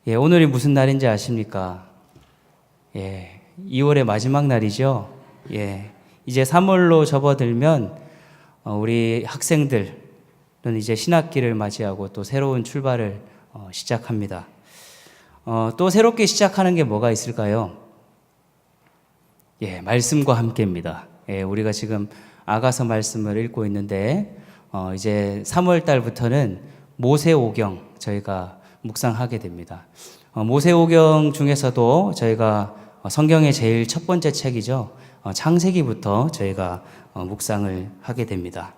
오늘이 무슨 날인지 아십니까? 2월의 마지막 날이죠. 이제 3월로 접어들면 우리 학생들은 이제 신학기를 맞이하고 또 새로운 출발을 시작합니다. 또 새롭게 시작하는 게 뭐가 있을까요? 말씀과 함께입니다. 우리가 지금 아가서 말씀을 읽고 있는데 이제 3월 달부터는 모세오경 저희가 묵상하게 됩니다. 모세오경 중에서도 저희가 성경의 제일 첫 번째 책이죠. 창세기부터 저희가 묵상을 하게 됩니다.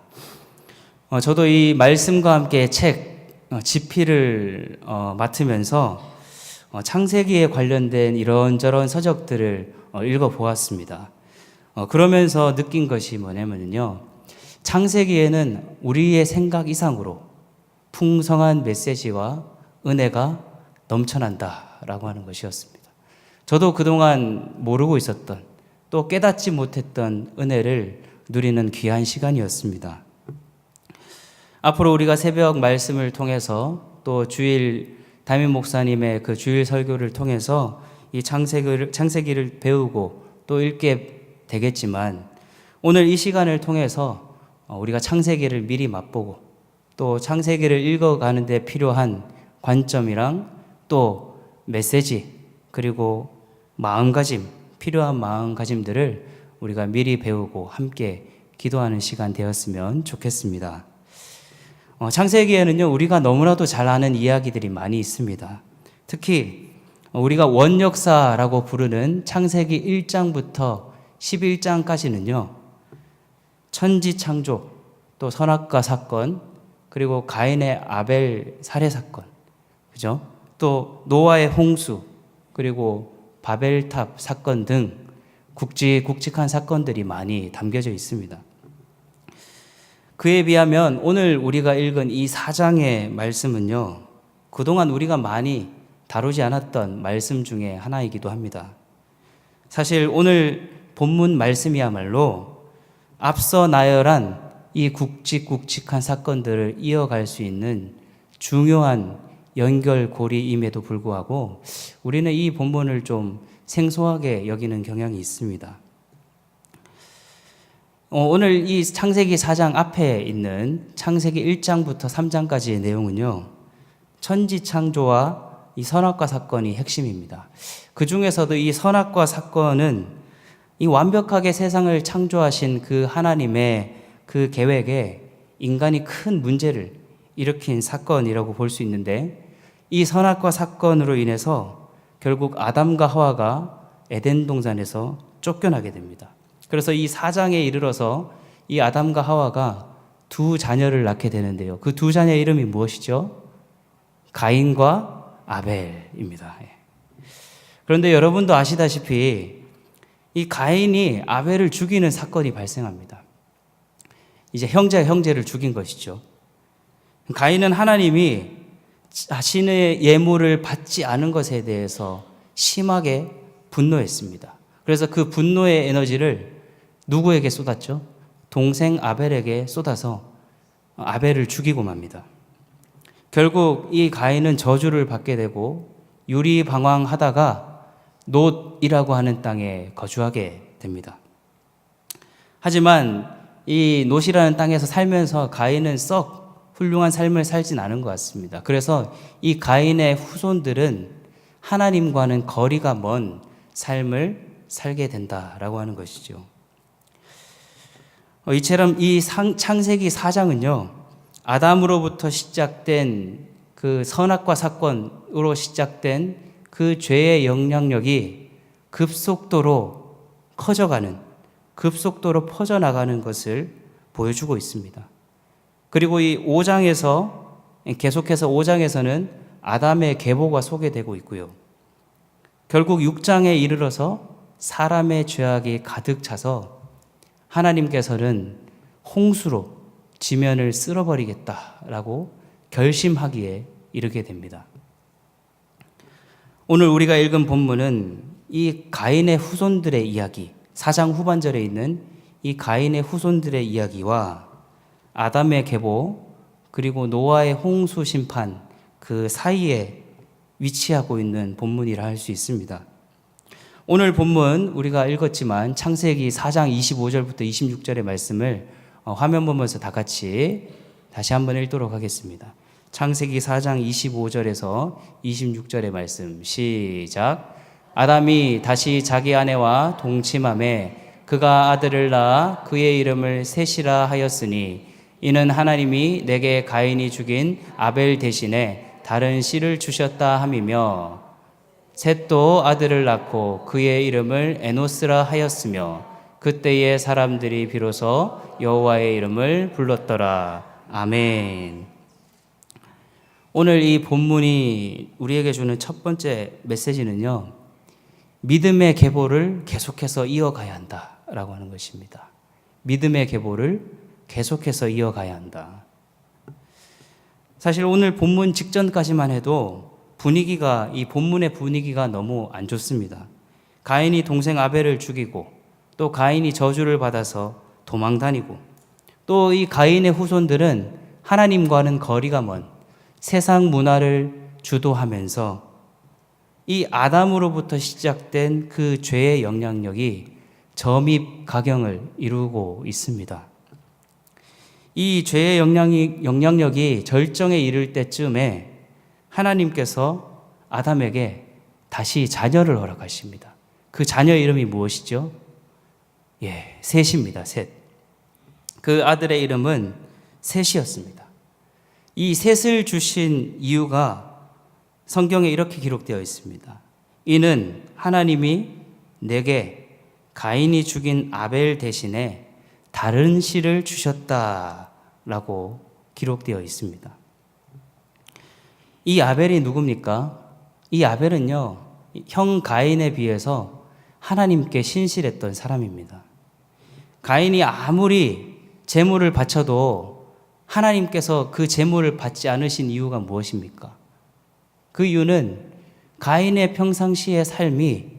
저도 이 말씀과 함께 책 집필을 맡으면서 창세기에 관련된 이런저런 서적들을 읽어보았습니다. 그러면서 느낀 것이 뭐냐면요. 창세기에는 우리의 생각 이상으로 풍성한 메시지와 은혜가 넘쳐난다라고 하는 것이었습니다. 저도 그동안 모르고 있었던 또 깨닫지 못했던 은혜를 누리는 귀한 시간이었습니다. 앞으로 우리가 새벽 말씀을 통해서 또 주일 담임 목사님의 그 주일 설교를 통해서 이 창세기를 배우고 또 읽게 되겠지만 오늘 이 시간을 통해서 우리가 창세기를 미리 맛보고 또 창세기를 읽어가는 데 필요한 관점이랑 또 메시지 그리고 마음가짐, 필요한 마음가짐들을 우리가 미리 배우고 함께 기도하는 시간 되었으면 좋겠습니다. 창세기에는요, 우리가 너무나도 잘 아는 이야기들이 많이 있습니다. 특히 우리가 원역사라고 부르는 창세기 1장부터 11장까지는요, 천지창조, 또 선악과 사건, 그리고 가인의 아벨 살해 사건, 그죠? 또 노아의 홍수, 그리고 바벨탑 사건 등 굵직굵직한 사건들이 많이 담겨져 있습니다. 그에 비하면 오늘 우리가 읽은 이 4장의 말씀은요, 그동안 우리가 많이 다루지 않았던 말씀 중에 하나이기도 합니다. 사실 오늘 본문 말씀이야말로 앞서 나열한 이 굵직굵직한 사건들을 이어갈 수 있는 중요한 연결고리임에도 불구하고 우리는 이 본문을 좀 생소하게 여기는 경향이 있습니다. 오늘 이 창세기 4장 앞에 있는 창세기 1장부터 3장까지의 내용은요, 천지창조와 이 선악과 사건이 핵심입니다. 그 중에서도 이 선악과 사건은 이 완벽하게 세상을 창조하신 그 하나님의 그 계획에 인간이 큰 문제를 일으킨 사건이라고 볼 수 있는데, 이 선악과 사건으로 인해서 결국 아담과 하와가 에덴 동산에서 쫓겨나게 됩니다. 그래서 이 4장에 이르러서 이 아담과 하와가 두 자녀를 낳게 되는데요. 그 두 자녀의 이름이 무엇이죠? 가인과 아벨입니다. 그런데 여러분도 아시다시피 이 가인이 아벨을 죽이는 사건이 발생합니다. 이제 형제가 형제를 죽인 것이죠. 가인은 하나님이 자신의 예물을 받지 않은 것에 대해서 심하게 분노했습니다. 그래서 그 분노의 에너지를 누구에게 쏟았죠? 동생 아벨에게 쏟아서 아벨을 죽이고 맙니다. 결국 이 가인은 저주를 받게 되고 유리방황하다가 놋이라고 하는 땅에 거주하게 됩니다. 하지만 이 놋이라는 땅에서 살면서 가인은 썩 훌륭한 삶을 살진 않은 것 같습니다. 그래서 이 가인의 후손들은 하나님과는 거리가 먼 삶을 살게 된다라고 하는 것이죠. 이처럼 이 창세기 4장은요, 아담으로부터 시작된 그 선악과 사건으로 시작된 그 죄의 영향력이 급속도로 커져가는, 급속도로 퍼져나가는 것을 보여주고 있습니다. 그리고 이 5장에서 계속해서 5장에서는 아담의 계보가 소개되고 있고요. 결국 6장에 이르러서 사람의 죄악이 가득 차서 하나님께서는 홍수로 지면을 쓸어버리겠다라고 결심하기에 이르게 됩니다. 오늘 우리가 읽은 본문은 이 가인의 후손들의 이야기, 4장 후반절에 있는 이 가인의 후손들의 이야기와 아담의 계보 그리고 노아의 홍수 심판 그 사이에 위치하고 있는 본문이라 할 수 있습니다. 오늘 본문 우리가 읽었지만 창세기 4장 25절부터 26절의 말씀을 화면 보면서 다 같이 다시 한번 읽도록 하겠습니다. 창세기 4장 25절에서 26절의 말씀 시작. 아담이 다시 자기 아내와 동침함에 그가 아들을 낳아 그의 이름을 셋이라 하였으니 이는 하나님이 내게 가인이 죽인 아벨 대신에 다른 씨를 주셨다 함이며 셋도 아들을 낳고 그의 이름을 에노스라 하였으며 그때의 사람들이 비로소 여호와의 이름을 불렀더라. 아멘. 오늘 이 본문이 우리에게 주는 첫 번째 메시지는요, 믿음의 계보를 계속해서 이어가야 한다라고 하는 것입니다. 믿음의 계보를 계속해서 이어가야 한다. 사실 오늘 본문 직전까지만 해도 이 본문의 분위기가 너무 안 좋습니다. 가인이 동생 아벨을 죽이고 또 가인이 저주를 받아서 도망 다니고 또 이 가인의 후손들은 하나님과는 거리가 먼 세상 문화를 주도하면서 이 아담으로부터 시작된 그 죄의 영향력이 점입가경을 이루고 있습니다. 이 죄의 영향력이 절정에 이를 때쯤에 하나님께서 아담에게 다시 자녀를 허락하십니다. 그 자녀 이름이 무엇이죠? 셋입니다. 셋. 그 아들의 이름은 셋이었습니다. 이 셋을 주신 이유가 성경에 이렇게 기록되어 있습니다. 이는 하나님이 내게 가인이 죽인 아벨 대신에 다른 씨를 주셨다라고 기록되어 있습니다. 이 아벨이 누굽니까? 이 아벨은요, 형 가인에 비해서 하나님께 신실했던 사람입니다. 가인이 아무리 제물을 바쳐도 하나님께서 그 제물을 받지 않으신 이유가 무엇입니까? 그 이유는 가인의 평상시의 삶이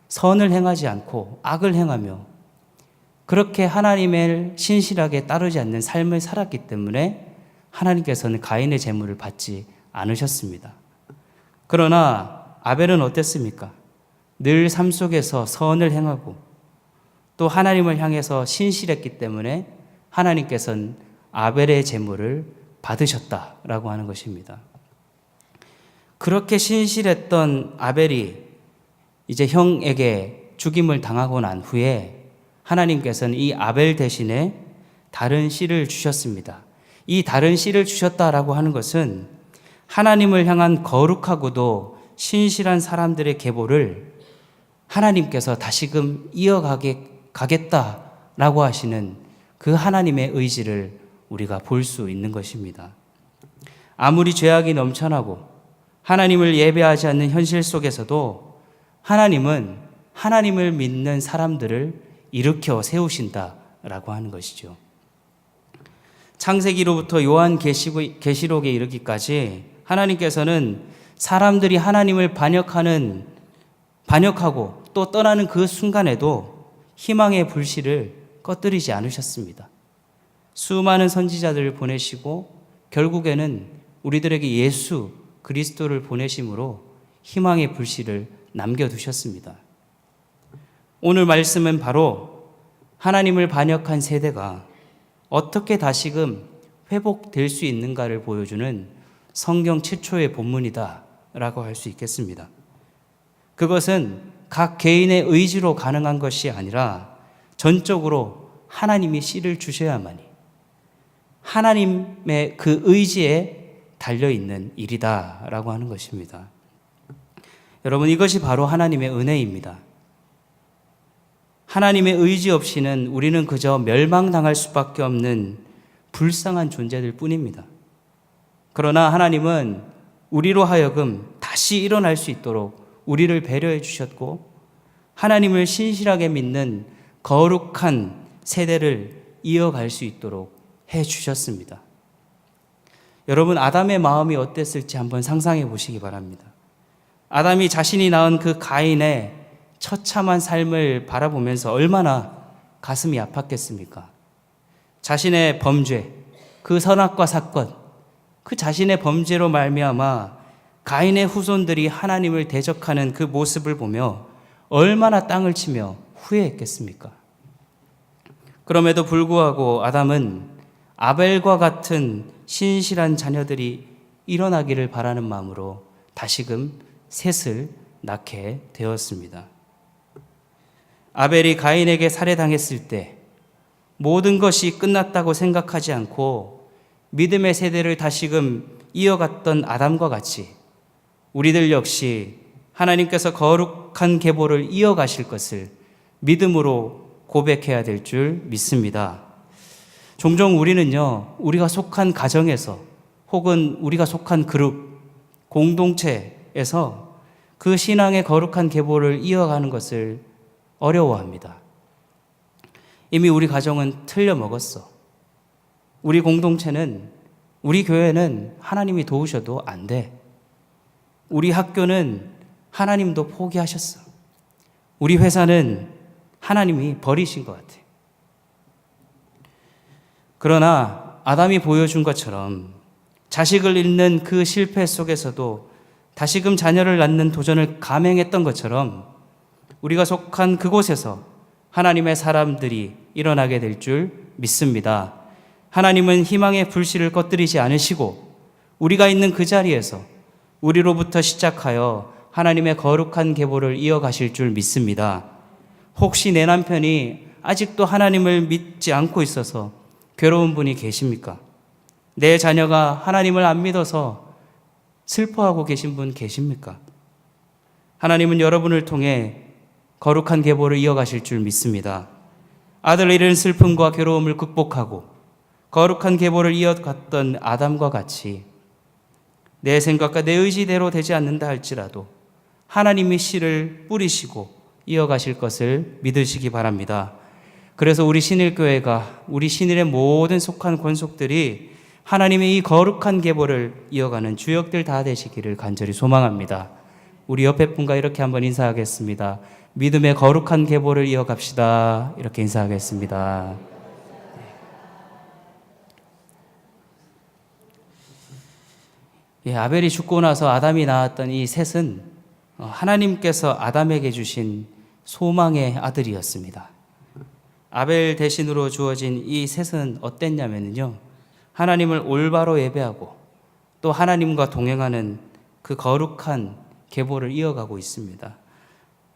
선을 행하지 않고 악을 행하며 그렇게 하나님을 신실하게 따르지 않는 삶을 살았기 때문에 하나님께서는 가인의 제물을 받지 않으셨습니다. 그러나 아벨은 어땠습니까? 늘 삶 속에서 선을 행하고 또 하나님을 향해서 신실했기 때문에 하나님께서는 아벨의 제물을 받으셨다라고 하는 것입니다. 그렇게 신실했던 아벨이 이제 형에게 죽임을 당하고 난 후에 하나님께서는 이 아벨 대신에 다른 씨를 주셨습니다. 이 다른 씨를 주셨다라고 하는 것은 하나님을 향한 거룩하고도 신실한 사람들의 계보를 하나님께서 다시금 이어가겠다라고 하시는 그 하나님의 의지를 우리가 볼 수 있는 것입니다. 아무리 죄악이 넘쳐나고 하나님을 예배하지 않는 현실 속에서도 하나님은 하나님을 믿는 사람들을 일으켜 세우신다라고 하는 것이죠. 창세기로부터 요한 계시록에 이르기까지 하나님께서는 사람들이 하나님을 반역하고 또 떠나는 그 순간에도 희망의 불씨를 꺼뜨리지 않으셨습니다. 수많은 선지자들을 보내시고 결국에는 우리들에게 예수 그리스도를 보내심으로 희망의 불씨를 남겨두셨습니다. 오늘 말씀은 바로 하나님을 반역한 세대가 어떻게 다시금 회복될 수 있는가를 보여주는 성경 최초의 본문이다라고 할 수 있겠습니다. 그것은 각 개인의 의지로 가능한 것이 아니라 전적으로 하나님이 씨를 주셔야만이 하나님의 그 의지에 달려있는 일이다라고 하는 것입니다. 여러분, 이것이 바로 하나님의 은혜입니다. 하나님의 의지 없이는 우리는 그저 멸망당할 수밖에 없는 불쌍한 존재들 뿐입니다. 그러나 하나님은 우리로 하여금 다시 일어날 수 있도록 우리를 배려해 주셨고 하나님을 신실하게 믿는 거룩한 세대를 이어갈 수 있도록 해 주셨습니다. 여러분, 아담의 마음이 어땠을지 한번 상상해 보시기 바랍니다. 아담이 자신이 낳은 그 가인의 처참한 삶을 바라보면서 얼마나 가슴이 아팠겠습니까? 자신의 범죄, 그 선악과 사건, 그 자신의 범죄로 말미암아 가인의 후손들이 하나님을 대적하는 그 모습을 보며 얼마나 땅을 치며 후회했겠습니까? 그럼에도 불구하고 아담은 아벨과 같은 신실한 자녀들이 일어나기를 바라는 마음으로 다시금 셋을 낳게 되었습니다. 아벨이 가인에게 살해당했을 때 모든 것이 끝났다고 생각하지 않고 믿음의 세대를 다시금 이어갔던 아담과 같이 우리들 역시 하나님께서 거룩한 계보를 이어가실 것을 믿음으로 고백해야 될 줄 믿습니다. 종종 우리는요, 우리가 속한 가정에서 혹은 우리가 속한 그룹, 공동체에서 그 신앙의 거룩한 계보를 이어가는 것을 어려워합니다. 이미 우리 가정은 틀려 먹었어. 우리 공동체는, 우리 교회는 하나님이 도우셔도 안 돼. 우리 학교는 하나님도 포기하셨어. 우리 회사는 하나님이 버리신 것 같아. 그러나 아담이 보여준 것처럼 자식을 잃는 그 실패 속에서도 다시금 자녀를 낳는 도전을 감행했던 것처럼 우리가 속한 그곳에서 하나님의 사람들이 일어나게 될 줄 믿습니다. 하나님은 희망의 불씨를 꺼뜨리지 않으시고 우리가 있는 그 자리에서 우리로부터 시작하여 하나님의 거룩한 계보를 이어가실 줄 믿습니다. 혹시 내 남편이 아직도 하나님을 믿지 않고 있어서 괴로운 분이 계십니까? 내 자녀가 하나님을 안 믿어서 슬퍼하고 계신 분 계십니까? 하나님은 여러분을 통해 거룩한 계보를 이어가실 줄 믿습니다. 아들을 잃은 슬픔과 괴로움을 극복하고 거룩한 계보를 이어갔던 아담과 같이 내 생각과 내 의지대로 되지 않는다 할지라도 하나님이 씨를 뿌리시고 이어가실 것을 믿으시기 바랍니다. 그래서 우리 신일교회가 우리 신일의 모든 속한 권속들이 하나님의 이 거룩한 계보를 이어가는 주역들 다 되시기를 간절히 소망합니다. 우리 옆에 분과 이렇게 한번 인사하겠습니다. 믿음의 거룩한 계보를 이어갑시다. 이렇게 인사하겠습니다. 아벨이 죽고 나서 아담이 낳았던 이 셋은 하나님께서 아담에게 주신 소망의 아들이었습니다. 아벨 대신으로 주어진 이 셋은 어땠냐면요, 하나님을 올바로 예배하고 또 하나님과 동행하는 그 거룩한 계보를 이어가고 있습니다.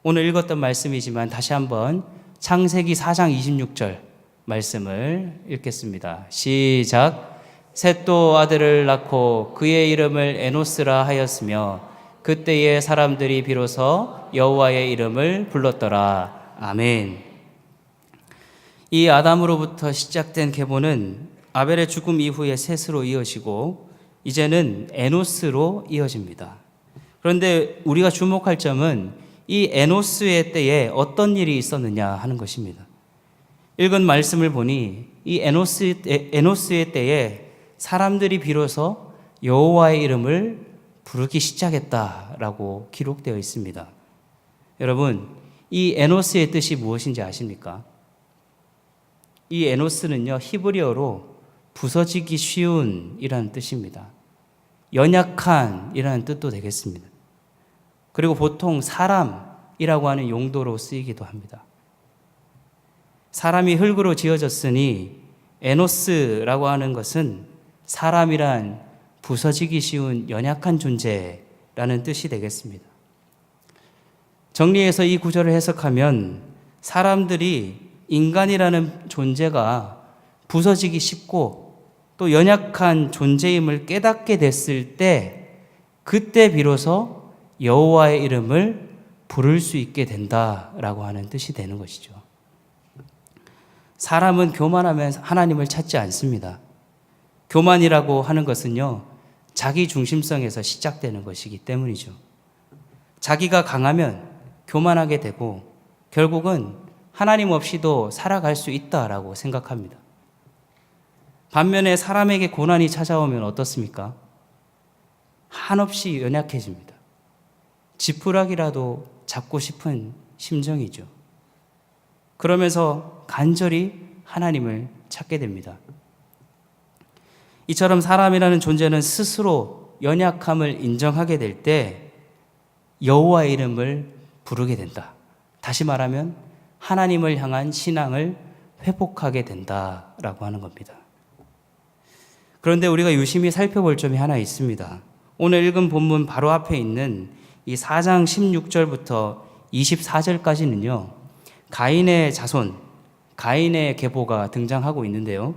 오늘 읽었던 말씀이지만 다시 한번 창세기 4장 26절 말씀을 읽겠습니다. 시작. 셋도 아들을 낳고 그의 이름을 에노스라 하였으며 그때의 사람들이 비로소 여호와의 이름을 불렀더라. 아멘. 이 아담으로부터 시작된 계보는 아벨의 죽음 이후에 셋으로 이어지고 이제는 에노스로 이어집니다. 그런데 우리가 주목할 점은 이 에노스의 때에 어떤 일이 있었느냐 하는 것입니다. 읽은 말씀을 보니 이 에노스의 때에 사람들이 비로소 여호와의 이름을 부르기 시작했다라고 기록되어 있습니다. 여러분, 이 에노스의 뜻이 무엇인지 아십니까? 이 에노스는요, 히브리어로 부서지기 쉬운 이라는 뜻입니다. 연약한 이라는 뜻도 되겠습니다. 그리고 보통 사람이라고 하는 용도로 쓰이기도 합니다. 사람이 흙으로 지어졌으니 에노스라고 하는 것은 사람이란 부서지기 쉬운 연약한 존재라는 뜻이 되겠습니다. 정리해서 이 구절을 해석하면 사람들이 인간이라는 존재가 부서지기 쉽고 또 연약한 존재임을 깨닫게 됐을 때 그때 비로소 여호와의 이름을 부를 수 있게 된다라고 하는 뜻이 되는 것이죠. 사람은 교만하면 하나님을 찾지 않습니다. 교만이라고 하는 것은요, 자기 중심성에서 시작되는 것이기 때문이죠. 자기가 강하면 교만하게 되고 결국은 하나님 없이도 살아갈 수 있다라고 생각합니다. 반면에 사람에게 고난이 찾아오면 어떻습니까? 한없이 연약해집니다. 지푸라기라도 잡고 싶은 심정이죠. 그러면서 간절히 하나님을 찾게 됩니다. 이처럼 사람이라는 존재는 스스로 연약함을 인정하게 될 때 여호와의 이름을 부르게 된다. 다시 말하면 하나님을 향한 신앙을 회복하게 된다라고 하는 겁니다. 그런데 우리가 유심히 살펴볼 점이 하나 있습니다. 오늘 읽은 본문 바로 앞에 있는 이 4장 16절부터 24절까지는요, 가인의 자손, 가인의 계보가 등장하고 있는데요.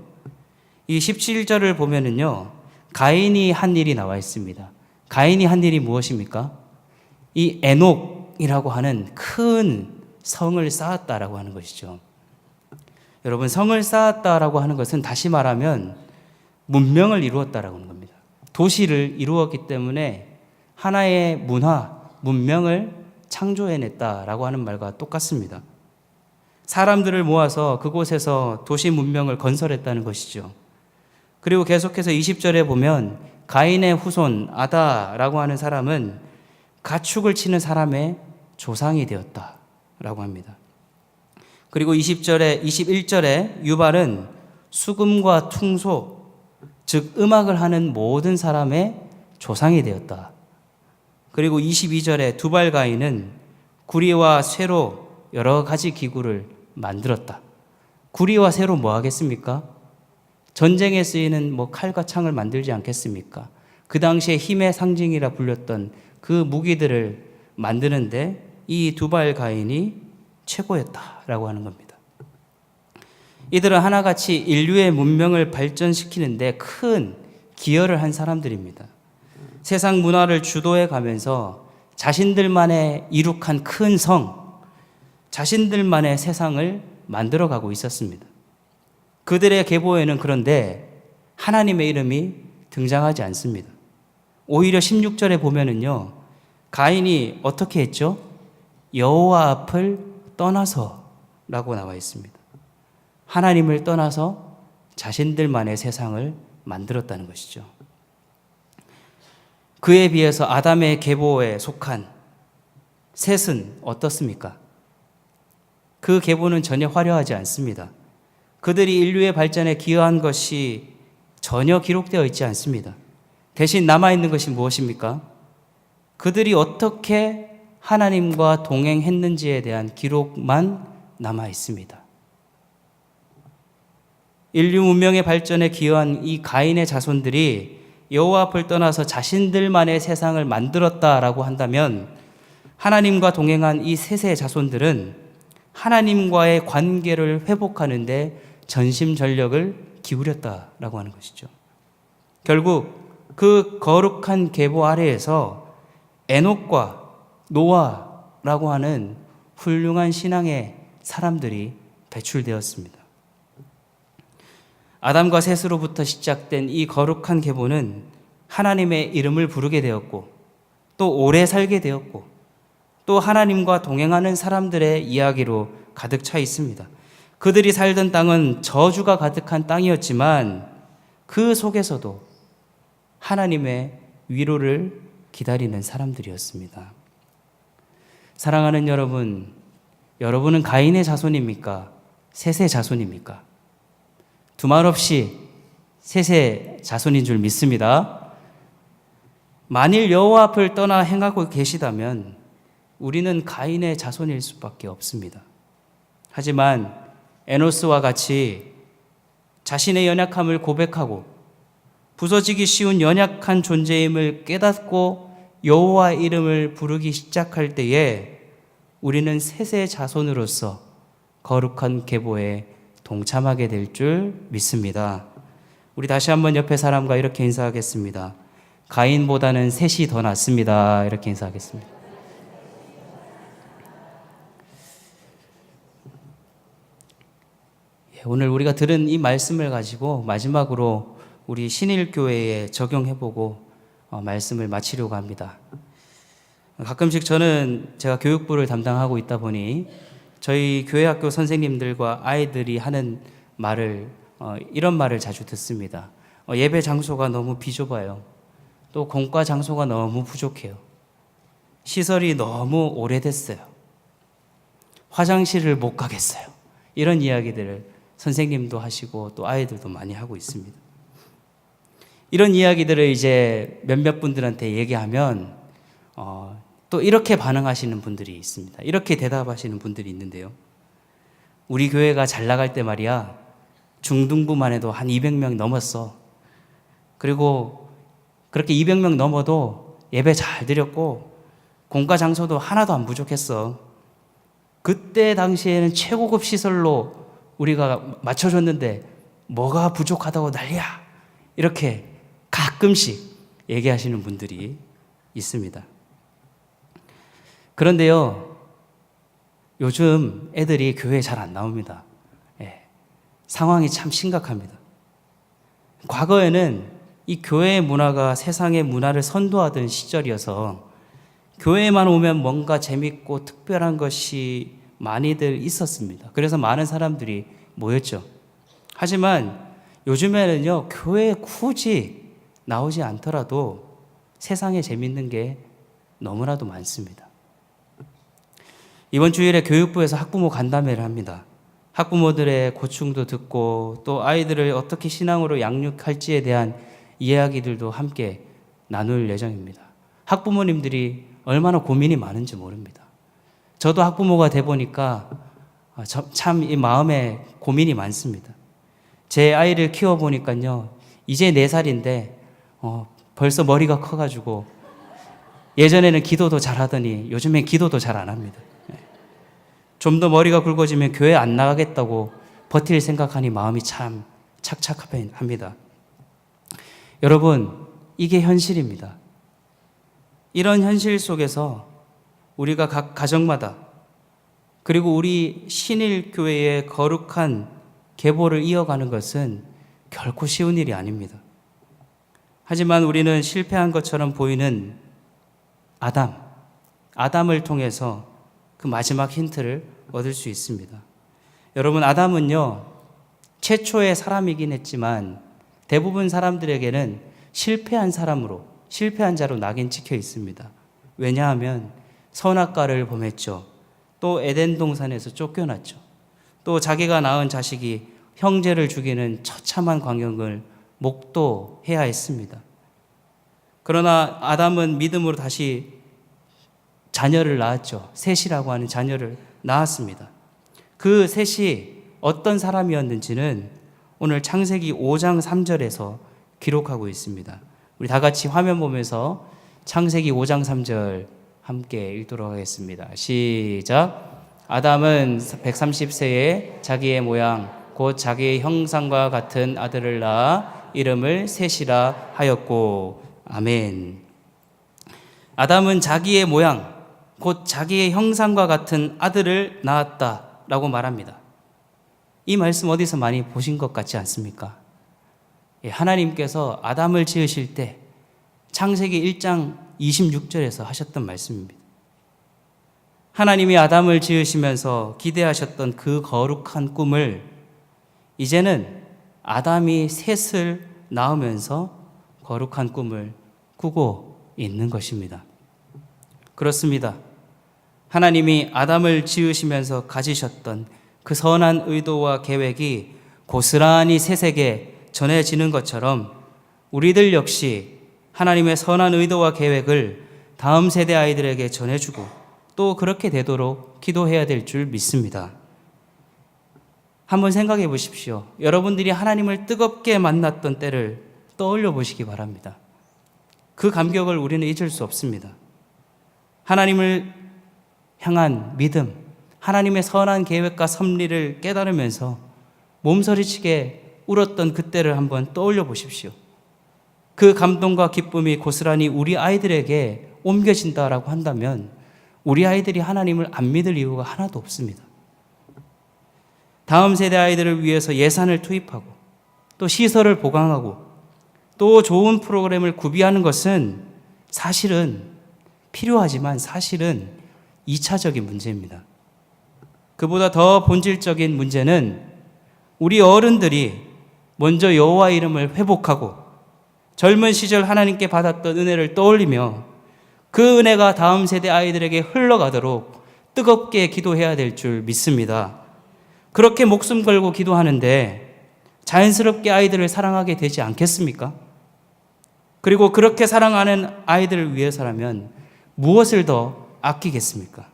이 17절을 보면은요, 가인이 한 일이 나와 있습니다. 가인이 한 일이 무엇입니까? 이 에녹이라고 하는 큰 성을 쌓았다라고 하는 것이죠. 여러분, 성을 쌓았다라고 하는 것은 다시 말하면 문명을 이루었다라고 하는 겁니다. 도시를 이루었기 때문에 하나의 문화, 문명을 창조해냈다라고 하는 말과 똑같습니다. 사람들을 모아서 그곳에서 도시 문명을 건설했다는 것이죠. 그리고 계속해서 20절에 보면 가인의 후손 아다라고 하는 사람은 가축을 치는 사람의 조상이 되었다라고 합니다. 그리고 21절에 유발은 수금과 퉁소, 즉 음악을 하는 모든 사람의 조상이 되었다. 그리고 22절에 두발 가인은 구리와 쇠로 여러 가지 기구를 만들었다. 구리와 쇠로 뭐 하겠습니까? 전쟁에 쓰이는 칼과 창을 만들지 않겠습니까? 그 당시에 힘의 상징이라 불렸던 그 무기들을 만드는데 이 두발 가인이 최고였다라고 하는 겁니다. 이들은 하나같이 인류의 문명을 발전시키는데 큰 기여를 한 사람들입니다. 세상 문화를 주도해 가면서 자신들만의 이룩한 큰 성, 자신들만의 세상을 만들어가고 있었습니다. 그들의 계보에는 그런데 하나님의 이름이 등장하지 않습니다. 오히려 16절에 보면은요, 가인이 어떻게 했죠? 여호와 앞을 떠나서 라고 나와 있습니다. 하나님을 떠나서 자신들만의 세상을 만들었다는 것이죠. 그에 비해서 아담의 계보에 속한 셋은 어떻습니까? 그 계보는 전혀 화려하지 않습니다. 그들이 인류의 발전에 기여한 것이 전혀 기록되어 있지 않습니다. 대신 남아있는 것이 무엇입니까? 그들이 어떻게 하나님과 동행했는지에 대한 기록만 남아있습니다. 인류 문명의 발전에 기여한 이 가인의 자손들이 여호와 앞을 떠나서 자신들만의 세상을 만들었다라고 한다면 하나님과 동행한 이 셋의 자손들은 하나님과의 관계를 회복하는 데 전심전력을 기울였다라고 하는 것이죠. 결국 그 거룩한 계보 아래에서 에녹과 노아라고 하는 훌륭한 신앙의 사람들이 배출되었습니다. 아담과 셋으로부터 시작된 이 거룩한 계보는 하나님의 이름을 부르게 되었고 또 오래 살게 되었고 또 하나님과 동행하는 사람들의 이야기로 가득 차 있습니다. 그들이 살던 땅은 저주가 가득한 땅이었지만 그 속에서도 하나님의 위로를 기다리는 사람들이었습니다. 사랑하는 여러분, 여러분은 가인의 자손입니까? 셋의 자손입니까? 두말 없이 셋의 자손인 줄 믿습니다. 만일 여호와 앞을 떠나 행하고 계시다면 우리는 가인의 자손일 수밖에 없습니다. 하지만 에노스와 같이 자신의 연약함을 고백하고 부서지기 쉬운 연약한 존재임을 깨닫고 여호와의 이름을 부르기 시작할 때에 우리는 셋의 자손으로서 거룩한 계보에 동참하게 될 줄 믿습니다. 우리 다시 한번 옆에 사람과 이렇게 인사하겠습니다. 가인보다는 셋이 더 낫습니다. 이렇게 인사하겠습니다. 오늘 우리가 들은 이 말씀을 가지고 마지막으로 우리 신일교회에 적용해보고 말씀을 마치려고 합니다. 가끔씩 제가 교육부를 담당하고 있다 보니 저희 교회 학교 선생님들과 아이들이 하는 말을 이런 말을 자주 듣습니다. 예배 장소가 너무 비좁아요. 또 공과 장소가 너무 부족해요. 시설이 너무 오래됐어요. 화장실을 못 가겠어요. 이런 이야기들을 선생님도 하시고 또 아이들도 많이 하고 있습니다. 이런 이야기들을 이제 몇몇 분들한테 얘기하면 또 이렇게 반응하시는 분들이 있습니다. 이렇게 대답하시는 분들이 있는데요. 우리 교회가 잘 나갈 때 말이야, 중등부만 해도 한 200명 넘었어. 그리고 그렇게 200명 넘어도 예배 잘 드렸고 공과 장소도 하나도 안 부족했어. 그때 당시에는 최고급 시설로 우리가 맞춰줬는데 뭐가 부족하다고 난리야. 이렇게 가끔씩 얘기하시는 분들이 있습니다. 그런데요, 요즘 애들이 교회에 잘 안 나옵니다. 상황이 참 심각합니다. 과거에는 이 교회의 문화가 세상의 문화를 선도하던 시절이어서 교회에만 오면 뭔가 재밌고 특별한 것이 많이들 있었습니다. 그래서 많은 사람들이 모였죠. 하지만 요즘에는요, 교회에 굳이 나오지 않더라도 세상에 재밌는 게 너무나도 많습니다. 이번 주일에 교육부에서 학부모 간담회를 합니다. 학부모들의 고충도 듣고 또 아이들을 어떻게 신앙으로 양육할지에 대한 이야기들도 함께 나눌 예정입니다. 학부모님들이 얼마나 고민이 많은지 모릅니다. 저도 학부모가 돼 보니까 참 이 마음에 고민이 많습니다. 제 아이를 키워보니까요, 이제 4살인데 벌써 머리가 커가지고 예전에는 기도도 잘하더니 요즘엔 기도도 잘 안 합니다. 좀 더 머리가 굵어지면 교회 안 나가겠다고 버틸 생각하니 마음이 참 착착합니다. 여러분, 이게 현실입니다. 이런 현실 속에서 우리가 각 가정마다 그리고 우리 신일교회의 거룩한 계보를 이어가는 것은 결코 쉬운 일이 아닙니다. 하지만 우리는 실패한 것처럼 보이는 아담을 통해서 그 마지막 힌트를 얻을 수 있습니다. 여러분, 아담은요, 최초의 사람이긴 했지만 대부분 사람들에게는 실패한 자로 낙인 찍혀 있습니다. 왜냐하면 선악과를 범했죠. 또 에덴 동산에서 쫓겨났죠. 또 자기가 낳은 자식이 형제를 죽이는 처참한 광경을 목도해야 했습니다. 그러나 아담은 믿음으로 다시 자녀를 낳았죠. 셋이라고 하는 자녀를 낳았습니다. 그 셋이 어떤 사람이었는지는 오늘 창세기 5장 3절에서 기록하고 있습니다. 우리 다 같이 화면 보면서 창세기 5장 3절 함께 읽도록 하겠습니다. 시작. 아담은 130세에 자기의 모양 곧 자기의 형상과 같은 아들을 낳아 이름을 셋이라 하였고. 아멘. 아담은 자기의 모양 곧 자기의 형상과 같은 아들을 낳았다라고 말합니다. 이 말씀 어디서 많이 보신 것 같지 않습니까? 하나님께서 아담을 지으실 때 창세기 1장 26절에서 하셨던 말씀입니다. 하나님이 아담을 지으시면서 기대하셨던 그 거룩한 꿈을 이제는 아담이 셋을 낳으면서 거룩한 꿈을 꾸고 있는 것입니다. 그렇습니다. 하나님이 아담을 지으시면서 가지셨던 그 선한 의도와 계획이 고스란히 셋에게 전해지는 것처럼 우리들 역시 하나님의 선한 의도와 계획을 다음 세대 아이들에게 전해주고 또 그렇게 되도록 기도해야 될 줄 믿습니다. 한번 생각해 보십시오. 여러분들이 하나님을 뜨겁게 만났던 때를 떠올려 보시기 바랍니다. 그 감격을 우리는 잊을 수 없습니다. 하나님을 향한 믿음, 하나님의 선한 계획과 섭리를 깨달으면서 몸서리치게 울었던 그때를 한번 떠올려 보십시오. 그 감동과 기쁨이 고스란히 우리 아이들에게 옮겨진다라고 한다면 우리 아이들이 하나님을 안 믿을 이유가 하나도 없습니다. 다음 세대 아이들을 위해서 예산을 투입하고 또 시설을 보강하고 또 좋은 프로그램을 구비하는 것은 사실은 필요하지만 사실은 2차적인 문제입니다. 그보다 더 본질적인 문제는 우리 어른들이 먼저 여호와 이름을 회복하고 젊은 시절 하나님께 받았던 은혜를 떠올리며 그 은혜가 다음 세대 아이들에게 흘러가도록 뜨겁게 기도해야 될 줄 믿습니다. 그렇게 목숨 걸고 기도하는데 자연스럽게 아이들을 사랑하게 되지 않겠습니까? 그리고 그렇게 사랑하는 아이들을 위해서라면 무엇을 더 아끼겠습니까?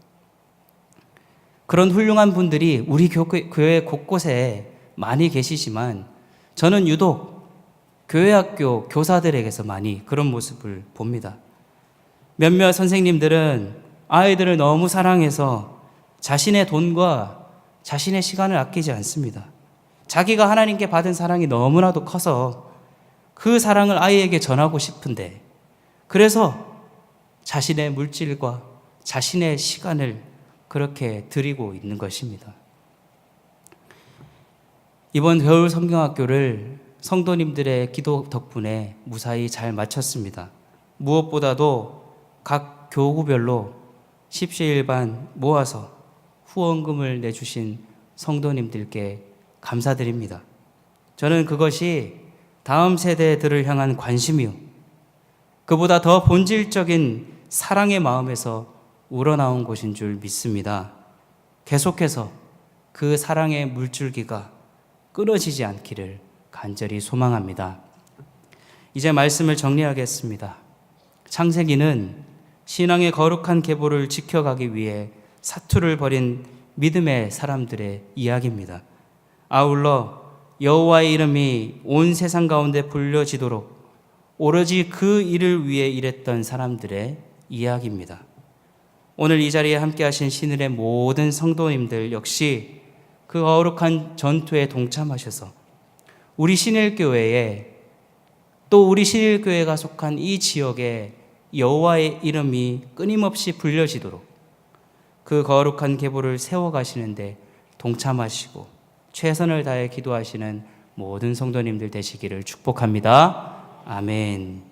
그런 훌륭한 분들이 우리 교회 곳곳에 많이 계시지만 저는 유독 교회 학교 교사들에게서 많이 그런 모습을 봅니다. 몇몇 선생님들은 아이들을 너무 사랑해서 자신의 돈과 자신의 시간을 아끼지 않습니다. 자기가 하나님께 받은 사랑이 너무나도 커서 그 사랑을 아이에게 전하고 싶은데, 그래서 자신의 물질과 자신의 시간을 그렇게 드리고 있는 것입니다. 이번 겨울 성경학교를 성도님들의 기도 덕분에 무사히 잘 마쳤습니다. 무엇보다도 각 교구별로 십시일반 모아서 후원금을 내주신 성도님들께 감사드립니다. 저는 그것이 다음 세대들을 향한 관심이요, 그보다 더 본질적인 사랑의 마음에서 우러나온 것인 줄 믿습니다. 계속해서 그 사랑의 물줄기가 끊어지지 않기를 간절히 소망합니다. 이제 말씀을 정리하겠습니다. 창세기는 신앙의 거룩한 계보를 지켜가기 위해 사투를 벌인 믿음의 사람들의 이야기입니다. 아울러 여호와의 이름이 온 세상 가운데 불려지도록 오로지 그 일을 위해 일했던 사람들의 이야기입니다. 오늘 이 자리에 함께 하신 신일의 모든 성도님들 역시 그 거룩한 전투에 동참하셔서 우리 신일교회에, 또 우리 신일교회가 속한 이 지역에 여호와의 이름이 끊임없이 불려지도록 그 거룩한 계보를 세워가시는데 동참하시고 최선을 다해 기도하시는 모든 성도님들 되시기를 축복합니다. 아멘.